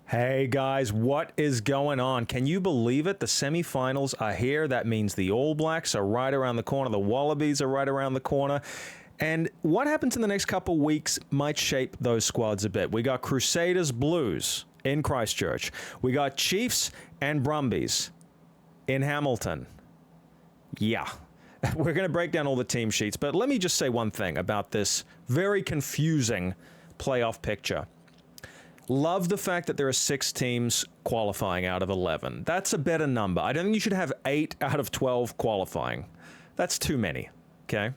Hey guys, what is going on? Can you believe it? The semifinals are here. That means the All Blacks are right around the corner. The Wallabies are right around the corner. And what happens in the next couple weeks might shape those squads a bit. We got Crusaders Blues in Christchurch. We got Chiefs and Brumbies in Hamilton. Yeah. We're going to break down all the team sheets, but let me just say one thing about this very confusing playoff picture. Love the fact that there are 6 teams qualifying out of 11. That's a better number. I don't think you should have 8 out of 12 qualifying. That's too many, okay?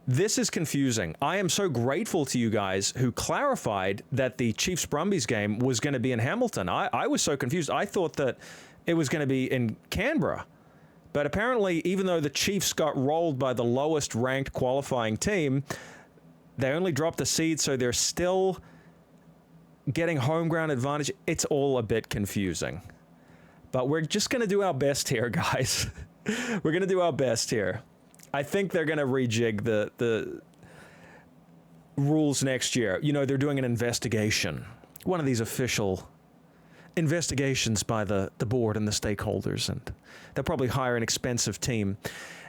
This is confusing. I am so grateful to you guys who clarified that the Chiefs-Brumbies game was going to be in Hamilton. I was so confused. I thought that it was going to be in Canberra. But apparently, even though the Chiefs got rolled by the lowest ranked qualifying team, they only dropped a seed, so they're still getting home ground advantage. It's all a bit confusing. But we're just going to do our best here, guys. We're going to do our best here. I think they're going to rejig the rules next year. You know, they're doing an investigation. One of these official investigations by the board and the stakeholders, and they'll probably hire an expensive team,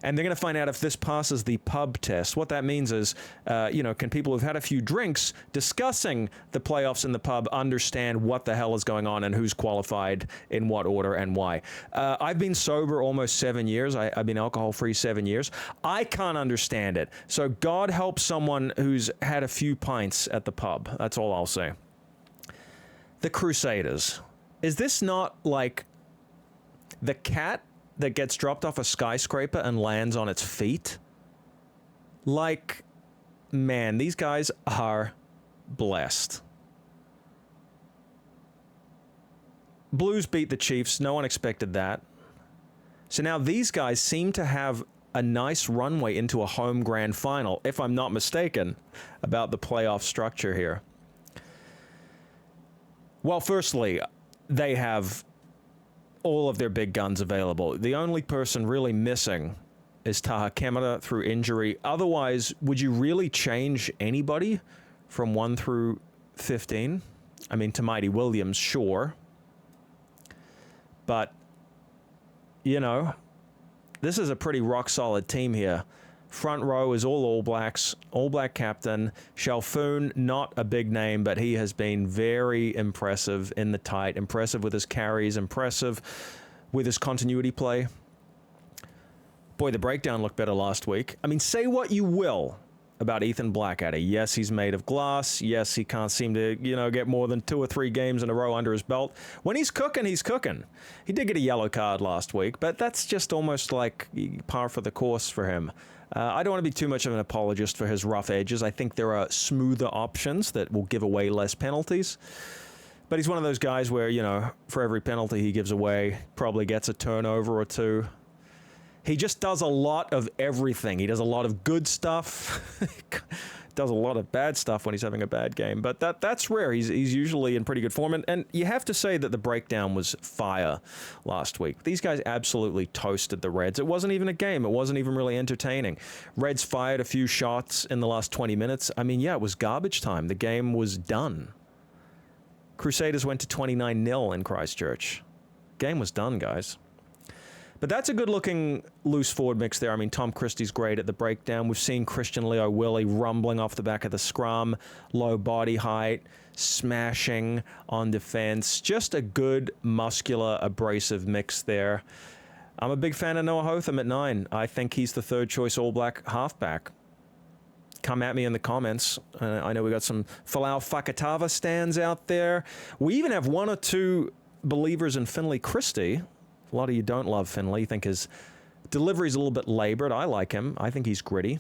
and they're going to find out if this passes the pub test. What that means is, can people who've had a few drinks discussing the playoffs in the pub understand what the hell is going on and who's qualified in what order and why? I've been sober almost 7 years. I've been alcohol-free 7 years. I can't understand it. So God help someone who's had a few pints at the pub. That's all I'll say. The Crusaders. Is this not like the cat that gets dropped off a skyscraper and lands on its feet? Like, man, these guys are blessed. Blues beat the Chiefs. No one expected that. So now these guys seem to have a nice runway into a home grand final, if I'm not mistaken about the playoff structure here. Well, firstly, they have all of their big guns available. The only person really missing is Taha Kemara through injury. Otherwise, would you really change anybody from 1 through 15? I mean, Tamaiti Williams, sure. But, you know, this is a pretty rock-solid team here. Front row is all Blacks, All Black captain. Shalfoon, not a big name, but he has been very impressive in the tight, impressive with his carries, impressive with his continuity play. Boy, the breakdown looked better last week. I mean, say what you will about Ethan Blackadder. Yes, he's made of glass. Yes, he can't seem to, get more than 2 or 3 games in a row under his belt. When he's cooking, he's cooking. He did get a yellow card last week, but that's just almost like par for the course for him. I don't want to be too much of an apologist for his rough edges. I think there are smoother options that will give away less penalties. But he's one of those guys where, for every penalty he gives away, probably gets a turnover or 2. He just does a lot of everything. He does a lot of good stuff. Does a lot of bad stuff when he's having a bad game. But that's rare. He's usually in pretty good form. And you have to say that the breakdown was fire last week. These guys absolutely toasted the Reds. It wasn't even a game. It wasn't even really entertaining. Reds fired a few shots in the last 20 minutes. I mean, yeah, it was garbage time. The game was done. Crusaders went to 29-0 in Christchurch. Game was done, guys. But that's a good-looking loose forward mix there. I mean, Tom Christie's great at the breakdown. We've seen Christian Leo Willie rumbling off the back of the scrum, low body height, smashing on defense. Just a good, muscular, abrasive mix there. I'm a big fan of Noah Hotham at 9. I think he's the third-choice All Black halfback. Come at me in the comments. I know we got some Falau Fakatava stands out there. We even have 1 or 2 believers in Finlay Christie. A lot of you don't love Finlay. You think his delivery's a little bit labored. I like him. I think he's gritty.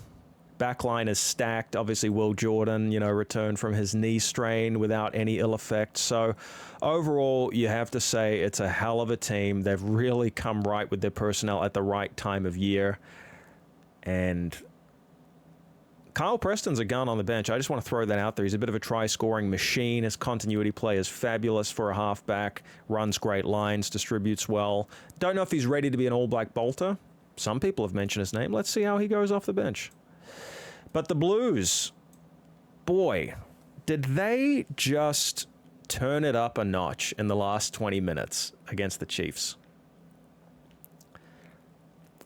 Backline is stacked. Obviously, Will Jordan, returned from his knee strain without any ill effect. So overall, you have to say it's a hell of a team. They've really come right with their personnel at the right time of year. And Kyle Preston's a gun on the bench. I just want to throw that out there. He's a bit of a try-scoring machine. His continuity play is fabulous for a halfback. Runs great lines, distributes well. Don't know if he's ready to be an All Black bolter. Some people have mentioned his name. Let's see how he goes off the bench. But the Blues, boy, did they just turn it up a notch in the last 20 minutes against the Chiefs.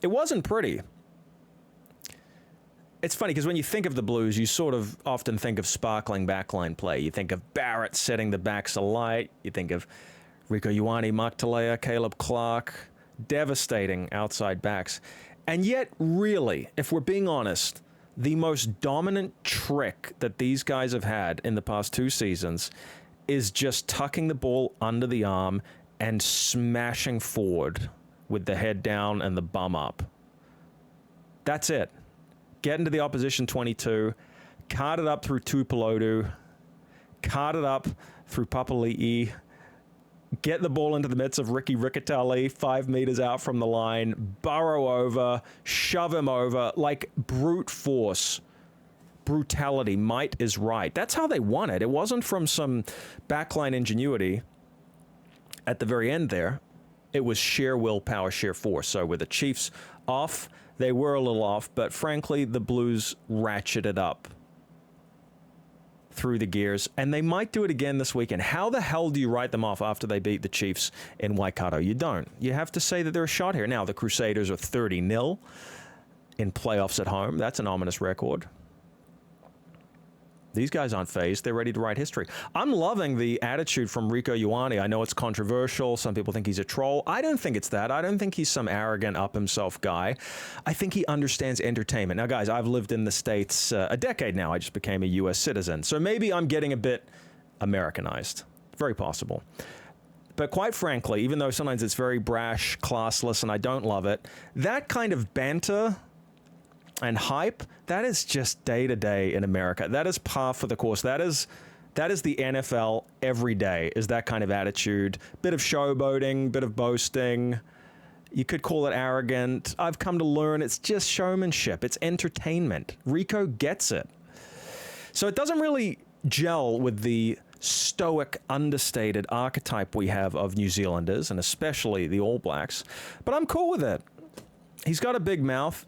It wasn't pretty. It's funny because when you think of the Blues, you sort of often think of sparkling backline play. You think of Barrett setting the backs alight. You think of Reiko Ioane, Mark Talea, Caleb Clark, devastating outside backs. And yet, really, if we're being honest, the most dominant trick that these guys have had in the past 2 seasons is just tucking the ball under the arm and smashing forward with the head down and the bum up. That's it. Get into the opposition 22, cart it up through Tuipulotu, cart it up through Papali'i, get the ball into the midst of Ricky Riccitelli, 5 meters out from the line, burrow over, shove him over, like brute force, brutality, might is right. That's how they won it. It wasn't from some backline ingenuity at the very end there. It was sheer willpower, sheer force. So with the Chiefs off, they were a little off, but frankly, the Blues ratcheted up through the gears, and they might do it again this weekend. How the hell do you write them off after they beat the Chiefs in Waikato? You don't. You have to say that they're a shot here. Now, the Crusaders are 30-0 in playoffs at home. That's an ominous record. These guys aren't phased. They're ready to write history. I'm loving the attitude from Reiko Ioane. I know it's controversial. Some people think he's a troll. I don't think it's that. I don't think he's some arrogant, up-himself guy. I think he understands entertainment. Now, guys, I've lived in the States a decade now. I just became a U.S. citizen. So maybe I'm getting a bit Americanized. Very possible. But quite frankly, even though sometimes it's very brash, classless, and I don't love it, that kind of banter and hype, that is just day to day in America. That is par for the course. That is the NFL every day, is that kind of attitude. Bit of showboating, bit of boasting. You could call it arrogant. I've come to learn it's just showmanship. It's entertainment. Rico gets it. So it doesn't really gel with the stoic, understated archetype we have of New Zealanders, and especially the All Blacks. But I'm cool with it. He's got a big mouth.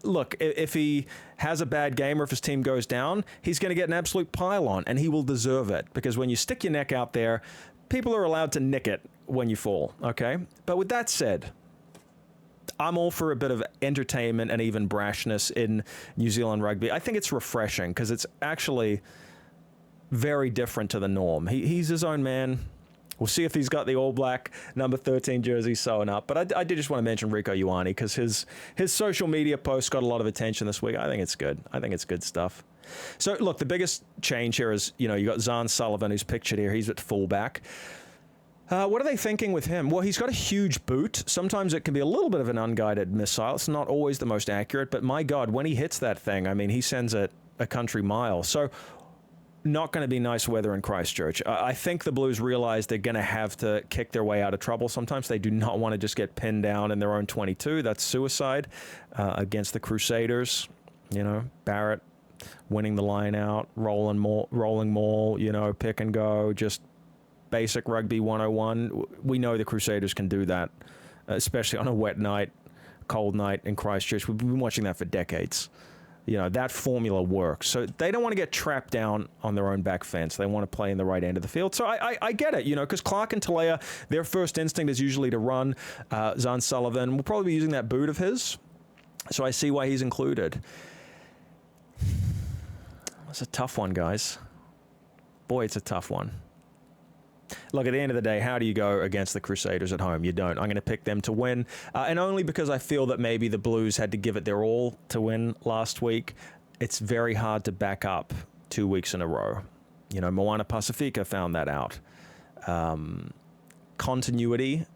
Look, if he has a bad game or if his team goes down, he's going to get an absolute pile on, and he will deserve it. Because when you stick your neck out there, people are allowed to nick it when you fall, okay? But with that said, I'm all for a bit of entertainment and even brashness in New Zealand rugby. I think it's refreshing because it's actually very different to the norm. He's his own man. We'll see if he's got the All Black number 13 jersey sewn up. But I did just want to mention Reiko Ioane because his social media post got a lot of attention this week. I think it's good. I think it's good stuff. So, look, the biggest change here is, you got Zahn Sullivan, who's pictured here. He's at fullback. What are they thinking with him? Well, he's got a huge boot. Sometimes it can be a little bit of an unguided missile. It's not always the most accurate. But, my God, when he hits that thing, I mean, he sends it a country mile. So, not going to be nice weather in Christchurch. I think the Blues realize they're going to have to kick their way out of trouble. Sometimes they do not want to just get pinned down in their own 22. That's suicide against the Crusaders. Barrett winning the line out, rolling maul, pick and go, just basic rugby 101. We know the Crusaders can do that, especially on a wet night, cold night in Christchurch. We've been watching that for decades. That formula works. So they don't want to get trapped down on their own back fence. They want to play in the right end of the field. So I get it, because Clark and Talea, their first instinct is usually to run. Zahn Sullivan will probably be using that boot of his. So I see why he's included. It's a tough one, guys. Boy, it's a tough one. Look, at the end of the day, how do you go against the Crusaders at home? You don't. I'm going to pick them to win, and only because I feel that maybe the Blues had to give it their all to win last week. It's very hard to back up 2 weeks in a row. Moana Pacifica found that out. Continuity,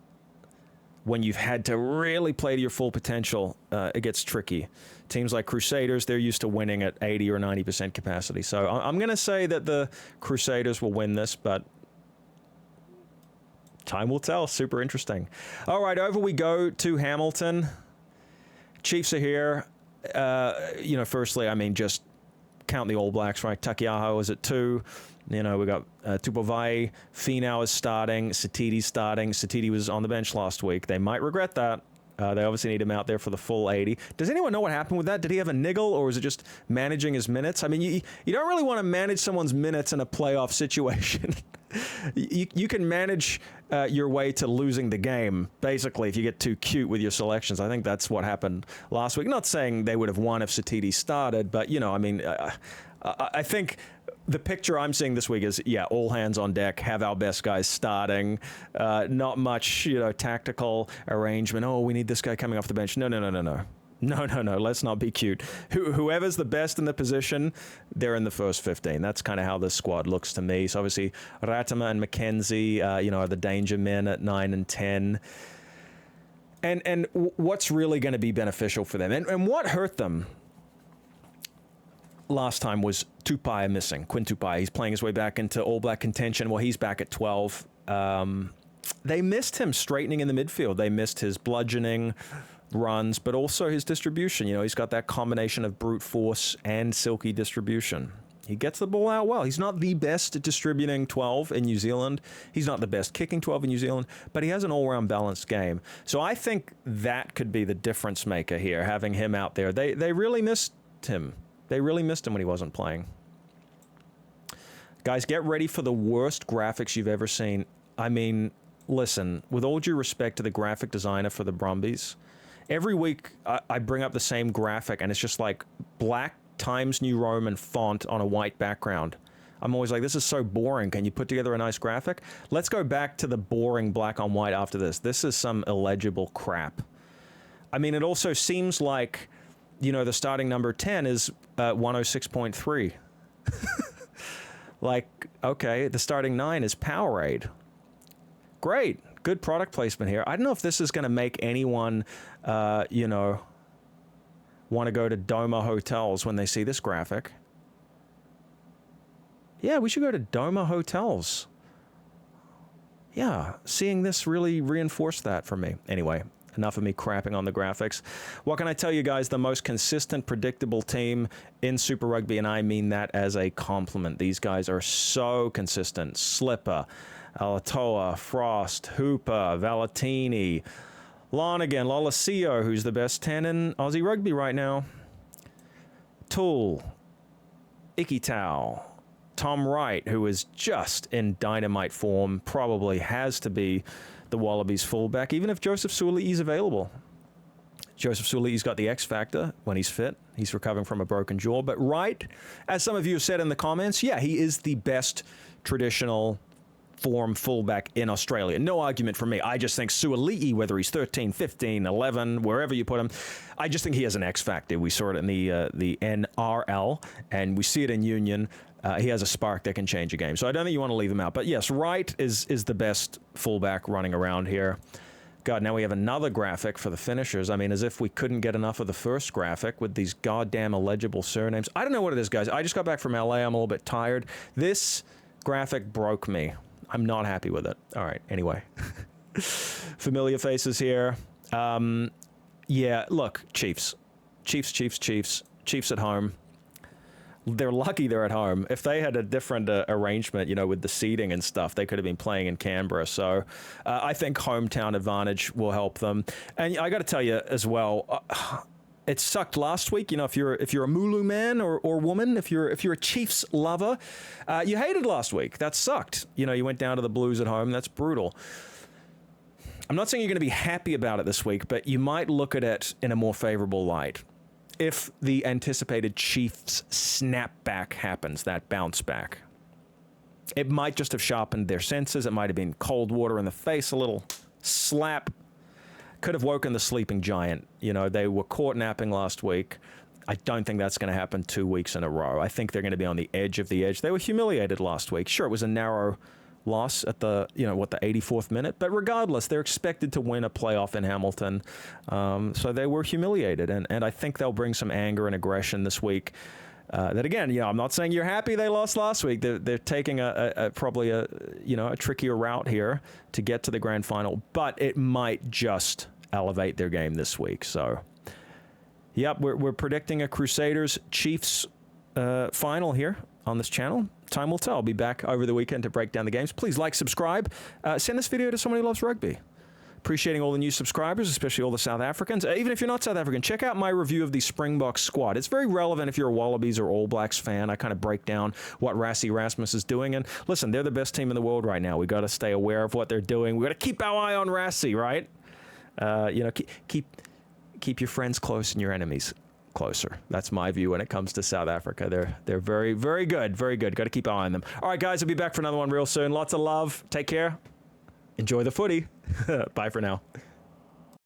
when you've had to really play to your full potential, it gets tricky. Teams like Crusaders, they're used to winning at 80 or 90% capacity. So I'm going to say that the Crusaders will win this, but time will tell. Super interesting. All right, over we go to Hamilton. Chiefs are here. Firstly, just count the All Blacks, right? Takiaho is at 2. We got Tupovai. Finau is starting. Satidi's starting. Satidi was on the bench last week. They might regret that. They obviously need him out there for the full 80. Does anyone know what happened with that? Did he have a niggle, or is it just managing his minutes? I mean, you don't really want to manage someone's minutes in a playoff situation. You can manage your way to losing the game, basically, if you get too cute with your selections. I think that's what happened last week. Not saying they would have won if Satiti started, but, you know, I mean, I think the picture I'm seeing this week is, yeah, all hands on deck, have our best guys starting, not much, you know, tactical arrangement. Oh, we need this guy coming off the bench. No. No, let's not be cute. Whoever's the best in the position, they're in the first 15. That's kind of how this squad looks to me. So obviously, Ratama and McKenzie, you know, are the danger men at 9 and 10. And what's really going to be beneficial for them? And what hurt them last time was Tupai missing. Quinn Tupai, he's playing his way back into All Black contention. Well, he's back at 12. They missed him straightening in the midfield. They missed his bludgeoning runs, but also his distribution. You know, he's got that combination of brute force and silky distribution. He gets the ball out well. He's not the best at distributing 12 in New Zealand. He's not the best kicking 12 in New Zealand, but he has an all-round balanced game. So I think that could be the difference maker here, having him out there. They really missed him. They really missed him when he wasn't playing. Guys, get ready for the worst graphics you've ever seen. I mean, listen, with all due respect to the graphic designer for the Brumbies, every week I bring up the same graphic, and it's just like black Times New Roman font on a white background. I'm always like, this is so boring. Can you put together a nice graphic? Let's go back to the boring black on white after this. This is some illegible crap. I mean, it also seems like, you know, the starting number 10 is 106.3. Like, okay, the starting 9 is Powerade. Great. Good product placement here. I don't know if this is going to make anyone, you know, want to go to Doma hotels when they see this graphic. Yeah, we should go to Doma hotels. Yeah, seeing this really reinforced that for me. Anyway, enough of me crapping on the graphics. What can I tell you guys? The most consistent, predictable team in Super Rugby, and I mean that as a compliment. These guys are so consistent. Slipper, Alatoa, Frost, Hooper, Valentini, Lonergan, Lolosio, who's the best 10 in Aussie Rugby right now, Toole, Ikitau, Tom Wright, who is just in dynamite form, probably has to be the Wallabies fullback, even if Joseph Suaalii is available. Joseph Suaalii's got the X factor when he's fit. He's recovering from a broken jaw. But Wright, as some of you have said in the comments, yeah, he is the best traditional form fullback in Australia. No argument from me. I just think Suaalii, whether he's 13, 15, 11, wherever you put him, I just think he has an X factor. We saw it in the NRL, and we see it in Union. He has a spark that can change a game. So I don't think you want to leave him out. But yes, Wright is the best fullback running around here. God, now we have another graphic for the finishers. I mean, as if we couldn't get enough of the first graphic with these goddamn illegible surnames. I don't know what it is, guys. I just got back from LA. I'm a little bit tired. This graphic broke me. I'm not happy with it. All right, anyway. Familiar faces here. Yeah, look, Chiefs at home. They're lucky they're at home. If they had a different arrangement, you know, with the seating and stuff, they could have been playing in Canberra. So I think hometown advantage will help them. And I got to tell you as well, it sucked last week. You know, if you're a Mulu man or woman, if you're a Chiefs lover, you hated last week. That sucked. You know, you went down to the Blues at home. That's brutal. I'm not saying you're going to be happy about it this week, but you might look at it in a more favorable light. If the anticipated Chiefs snapback happens, that bounce back, it might just have sharpened their senses. It might have been cold water in the face, a little slap. Could have woken the sleeping giant. You know, they were caught napping last week. I don't think that's going to happen 2 weeks in a row. I think they're going to be on the edge of the edge. They were humiliated last week. Sure, it was a narrow loss at the 84th minute. But regardless, they're expected to win a playoff in Hamilton. So they were humiliated. And I think they'll bring some anger and aggression this week. That again, you know, I'm not saying you're happy they lost last week. They're taking probably a trickier route here to get to the grand final. But it might just elevate their game this week. So, yep, we're predicting a Crusaders Chiefs final here on this channel. Time will tell. I'll be back over the weekend to break down the games. Please like, subscribe, send this video to someone who loves rugby. Appreciating all the new subscribers, especially all the South Africans. Even if you're not South African, check out my review of the Springboks squad. It's very relevant if you're a Wallabies or All Blacks fan. I kind of break down what Rassie Rasmus is doing. And listen, they're the best team in the world right now. We got to stay aware of what they're doing. We got to keep our eye on Rassie, right? Keep your friends close and your enemies closer. That's my view when it comes to South Africa. They're very, very good. Very good. Got to keep an eye on them. All right, guys, I'll be back for another one real soon. Lots of love. Take care. Enjoy the footy. Bye for now.